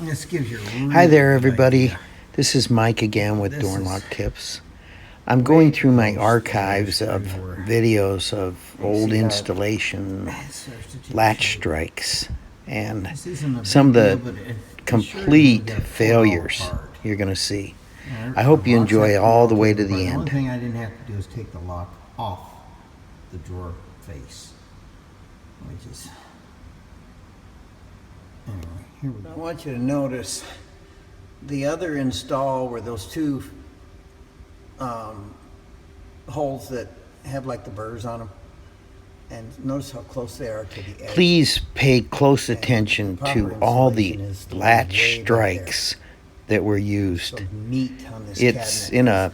This gives you a really Hi there, good everybody. idea. This is Mike again with This Door and is Lock Tips. I'm going through my archives of everywhere. videos of old see how installation it starts to take latch shape. strikes and This isn't a some of big the deal, but it sure complete doesn't get pulled failures apart. you're going to see. Yeah, I hope you the locks enjoy have to be all the way taken to the apart. end. The only thing I didn't have to do is take the lock off the drawer face, which is anyway. Here we go. I want you to notice the other install were those two holes that have like the burrs on them, and notice how close they are to the edge. Please pay close attention proper to all the installation is to be latch way back strikes that were used. So meat on this It's cabinet in a is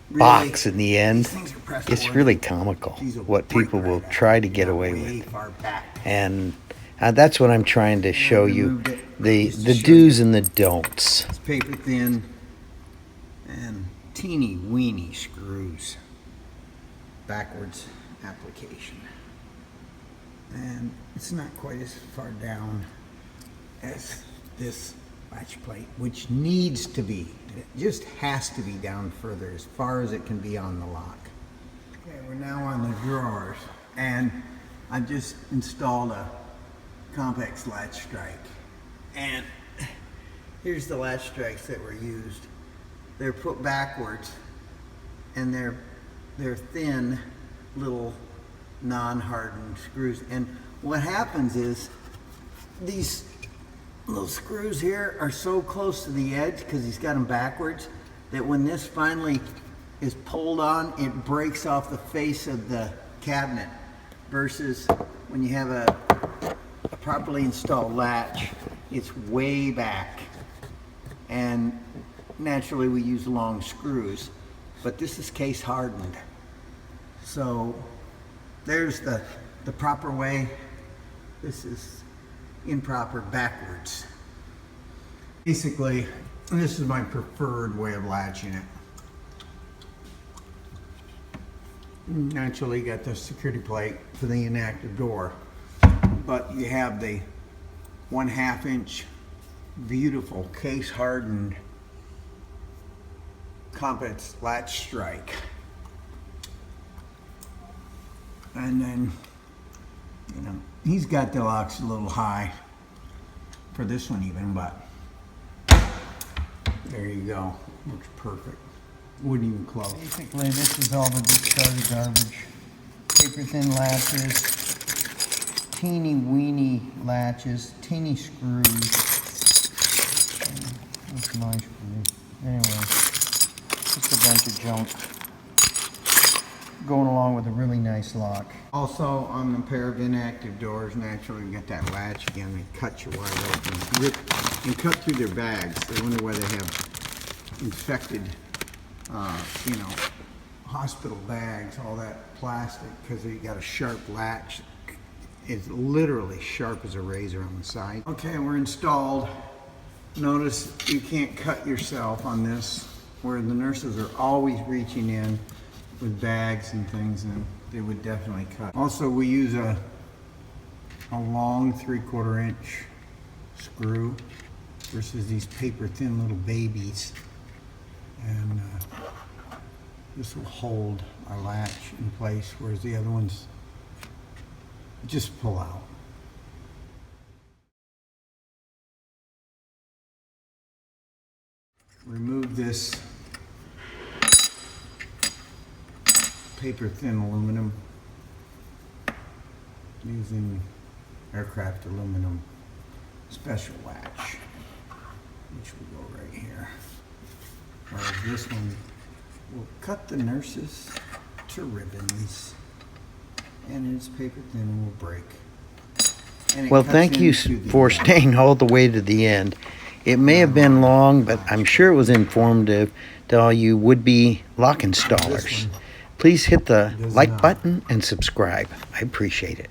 really- box in the these end. things are pressed It's forward. really comical These will what break people will right try out. to get Not away way with. far back. And that's what I'm trying to show you, removed it the just to show do's you. and the don'ts. It's paper thin and teeny weeny screws. Backwards application. And it's not quite as far down as this latch plate, which needs to be. It just has to be down further, as far as it can be on the lock. Okay, we're now on the drawers, and I've just installed a complex latch strike. And here's the latch strikes that were used. They're put backwards, and they're thin little non-hardened screws. And what happens is these little screws here are so close to the edge, because he's got them backwards, that when this finally is pulled on, it breaks off the face of the cabinet, versus when you have a properly installed latch, it's way back. And naturally we use long screws, but this is case hardened. So there's the proper way. This is improper, backwards. Basically, this is my preferred way of latching it. Naturally, you got the security plate for the inactive door, but you have the 1/2 inch beautiful case hardened complex latch strike. And then, you know, he's got the locks a little high for this one even, but there you go. Looks perfect. Wouldn't even close. Basically, this is all the discarded garbage. Paper thin latches, teeny weeny latches, teeny screws. That's my screw. Anyway, just a bunch of junk going along with a really nice lock. Also, on the pair of inactive doors, naturally you get that latch again. They cut you wide open, rip, and cut through their bags. They wonder why they have infected, you know, hospital bags, all that plastic, because you got a sharp latch. It's literally sharp as a razor on the side. Okay, we're installed. Notice you can't cut yourself on this, where the nurses are always reaching in with bags and things, and they would definitely cut. Also, we use a long 3/4 inch screw versus these paper thin little babies. And this will hold our latch in place, whereas the other ones just pull out. Remove this paper thin aluminum using aircraft aluminum special latch, which will go right here. Whereas this one will cut the nurses to ribbons, and its paper thin will break. And it Well, cuts thank you into the, for staying all the way to the end. It may have been long, but I'm sure it was informative to all you would-be lock installers. Please hit the like button and subscribe. I appreciate it.